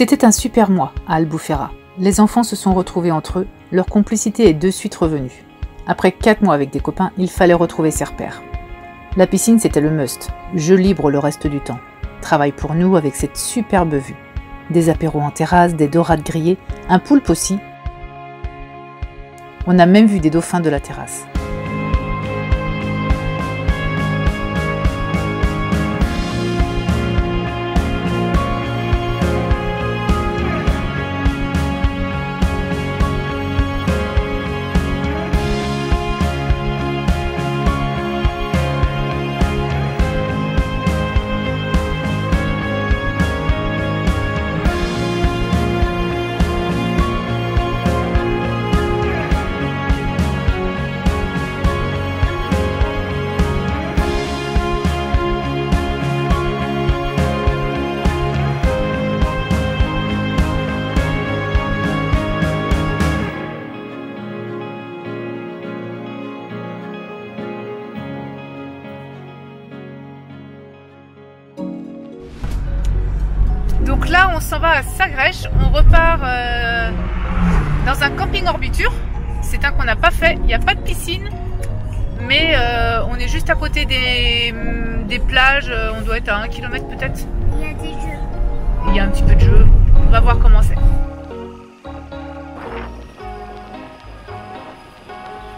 C'était un super mois à Albufeira. Les enfants se sont retrouvés entre eux, leur complicité est de suite revenue. Après 4 mois avec des copains, il fallait retrouver ses repères. La piscine, c'était le must, jeu libre le reste du temps. Travail pour nous avec cette superbe vue. Des apéros en terrasse, des dorades grillées, un poulpe aussi. On a même vu des dauphins de la terrasse. Donc là on s'en va à Sagres, on repart dans un camping Orbitur. C'est un qu'on n'a pas fait, il n'y a pas de piscine, mais on est juste à côté des plages, on doit être à 1 km peut-être. Il y a des jeux. Il y a un petit peu de jeu, on va voir comment c'est.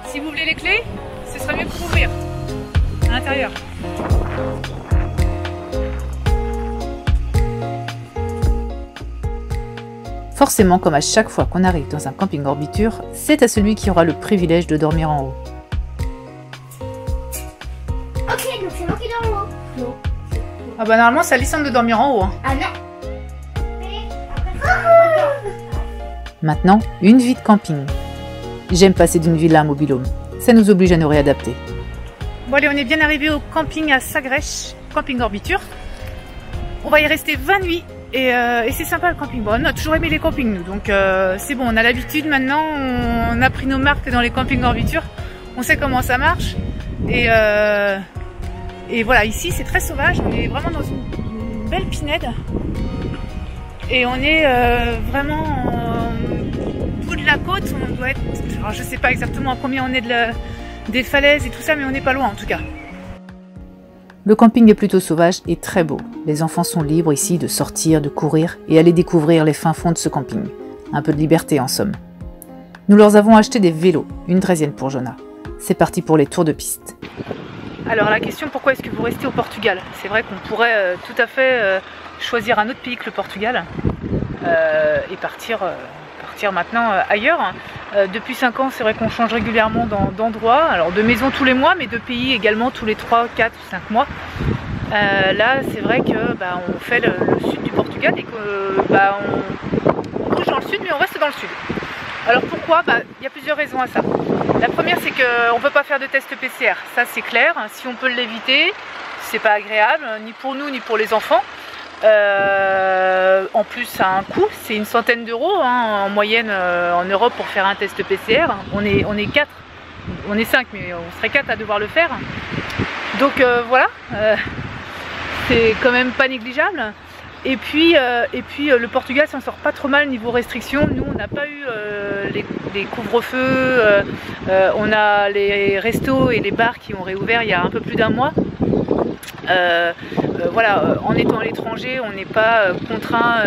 Si vous voulez les clés, ce serait mieux pour ouvrir à l'intérieur. Forcément, comme à chaque fois qu'on arrive dans un camping Orbitur, c'est à celui qui aura le privilège de dormir en haut. Ok, donc c'est moi qui dors en haut. Non. Ah bah normalement c'est à Alissandre de dormir en haut. Hein. Ah non. Maintenant, une vie de camping. J'aime passer d'une villa à un mobil-home. Ça nous oblige à nous réadapter. Bon allez, on est bien arrivé au camping à Sagres, camping Orbitur. On va y rester 20 nuits. Et c'est sympa le camping. Bon, on a toujours aimé les campings nous, donc c'est bon, on a l'habitude maintenant, on a pris nos marques dans les campings Orbitur, on sait comment ça marche. Et voilà, ici c'est très sauvage, on est vraiment dans une belle pinède. Et on est vraiment au bout de la côte, on doit être, alors je sais pas exactement à combien on est des falaises et tout ça, mais on n'est pas loin en tout cas. Le camping est plutôt sauvage et très beau. Les enfants sont libres ici de sortir, de courir et aller découvrir les fins fonds de ce camping. Un peu de liberté en somme. Nous leur avons acheté des vélos, une 13e pour Jonah. C'est parti pour les tours de piste. Alors la question, pourquoi est-ce que vous restez au Portugal? C'est vrai qu'on pourrait tout à fait choisir un autre pays que le Portugal et partir maintenant ailleurs. Depuis 5 ans, c'est vrai qu'on change régulièrement d'endroit, alors de maison tous les mois, mais de pays également tous les 3, 4 ou 5 mois. Là, c'est vrai que on fait le sud du Portugal et que on bouge dans le sud, mais on reste dans le sud. Alors pourquoi? Il y a plusieurs raisons à ça. La première, c'est qu'on ne peut pas faire de test PCR, ça c'est clair. Si on peut l'éviter, c'est pas agréable, ni pour nous ni pour les enfants. En plus ça a un coût, c'est une centaine d'euros en moyenne en Europe pour faire un test PCR. On est 4, on est 5 mais on serait 4 à devoir le faire. Donc voilà, c'est quand même pas négligeable. Et puis le Portugal s'en sort pas trop mal niveau restrictions. Nous on n'a pas eu les couvre-feux, on a les restos et les bars qui ont réouvert il y a un peu plus d'1 mois. Voilà, en étant à l'étranger, on n'est pas contraint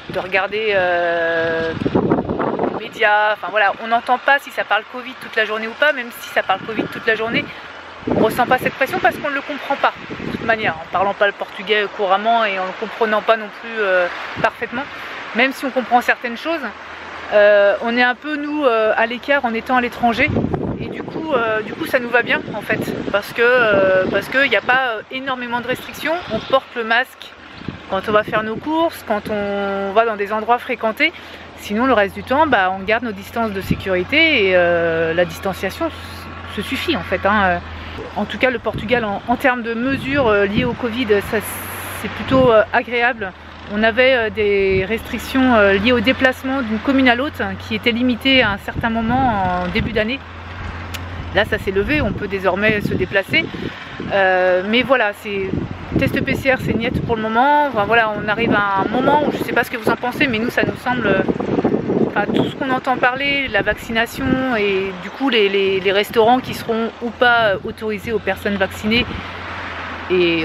de regarder les médias. Enfin voilà, on n'entend pas si ça parle Covid toute la journée ou pas, même si ça parle Covid toute la journée, on ne ressent pas cette pression parce qu'on ne le comprend pas de toute manière, en parlant pas le portugais couramment et en ne le comprenant pas non plus parfaitement. Même si on comprend certaines choses, on est un peu nous à l'écart en étant à l'étranger. Et du coup ça nous va bien en fait, parce que il n'y a pas énormément de restrictions. On porte le masque quand on va faire nos courses, quand on va dans des endroits fréquentés. Sinon le reste du temps, on garde nos distances de sécurité et la distanciation se suffit en fait. En tout cas le Portugal en termes de mesures liées au Covid, c'est plutôt agréable. On avait des restrictions liées au déplacement d'une commune à l'autre qui étaient limitées à un certain moment en début d'année. Là ça s'est levé, on peut désormais se déplacer, mais voilà, Test PCR, c'est niet pour le moment. Enfin, voilà, on arrive à un moment où je ne sais pas ce que vous en pensez, mais nous, ça nous semble... tout ce qu'on entend parler, la vaccination et du coup les restaurants qui seront ou pas autorisés aux personnes vaccinées et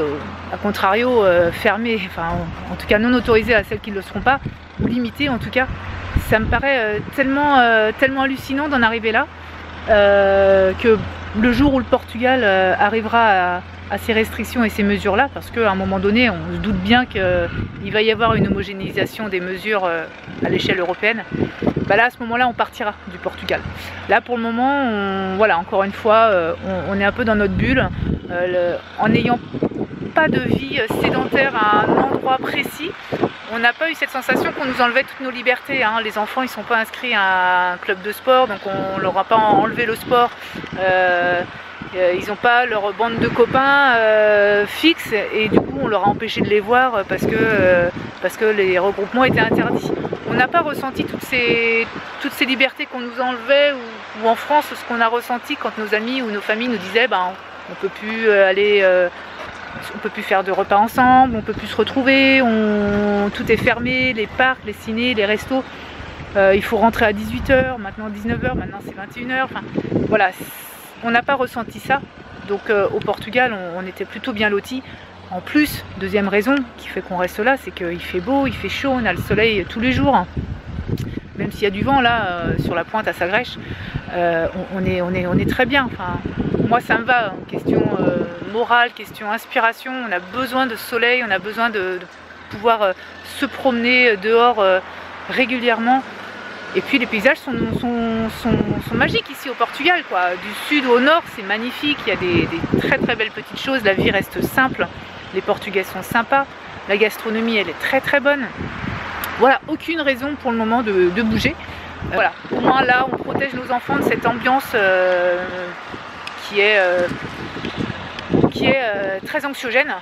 à contrario fermés, enfin en tout cas non autorisés à celles qui ne le seront pas, ou limités en tout cas, ça me paraît tellement hallucinant d'en arriver là que le jour où le Portugal arrivera à ces restrictions et ces mesures-là, parce qu'à un moment donné, on se doute bien qu'il va y avoir une homogénéisation des mesures à l'échelle européenne, bah là, à ce moment-là, on partira du Portugal. Là, pour le moment, voilà, encore une fois, on est un peu dans notre bulle, en n'ayant pas de vie sédentaire à un endroit précis. On n'a pas eu cette sensation qu'on nous enlevait toutes nos libertés. Hein. Les enfants, ils ne sont pas inscrits à un club de sport, donc on ne leur a pas enlevé le sport. Ils n'ont pas leur bande de copains fixe et du coup on leur a empêché de les voir parce que les regroupements étaient interdits. On n'a pas ressenti toutes ces libertés qu'on nous enlevait ou en France ce qu'on a ressenti quand nos amis ou nos familles nous disaient on peut plus aller, on peut plus faire de repas ensemble, on peut plus se retrouver, tout est fermé, les parcs, les cinés, les restos. Il faut rentrer à 18h, maintenant 19h, maintenant c'est 21h. Enfin, voilà. On n'a pas ressenti ça, donc au Portugal on était plutôt bien lotis. En plus, deuxième raison qui fait qu'on reste là, c'est qu'il fait beau, il fait chaud, on a le soleil tous les jours. Même s'il y a du vent là, sur la pointe à Sagres, on est très bien. Enfin, moi ça me va, question morale, question inspiration, on a besoin de soleil, on a besoin de pouvoir se promener dehors régulièrement. Et puis les paysages sont magiques ici au Portugal, quoi. Du sud au nord, c'est magnifique, il y a des très très belles petites choses, la vie reste simple, les Portugais sont sympas, la gastronomie elle est très très bonne. Voilà, aucune raison pour le moment de bouger. Voilà, au moins là on protège nos enfants de cette ambiance qui est très anxiogène,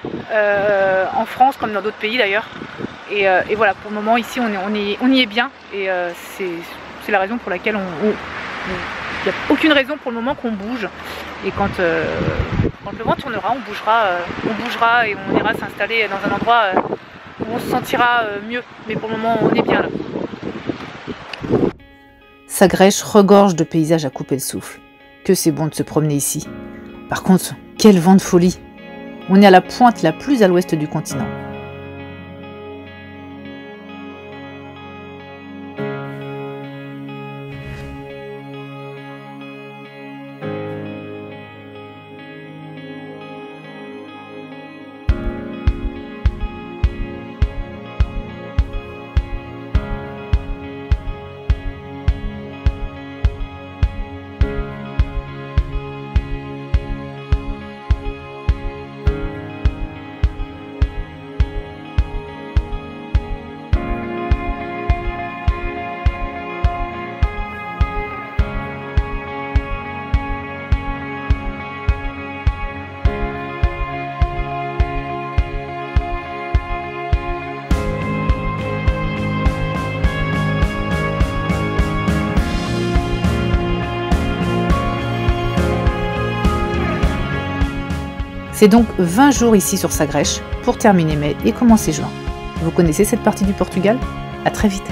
en France comme dans d'autres pays d'ailleurs. Et voilà, pour le moment ici on y est bien et c'est la raison pour laquelle il n'y a aucune raison pour le moment qu'on bouge. Et quand le vent tournera, on bougera et on ira s'installer dans un endroit où on se sentira mieux. Mais pour le moment on est bien là. Sagres regorge de paysages à couper le souffle. Que c'est bon de se promener ici. Par contre, quel vent de folie! On est à la pointe la plus à l'ouest du continent. C'est donc 20 jours ici sur Sagres pour terminer mai et commencer juin. Vous connaissez cette partie du Portugal? À très vite!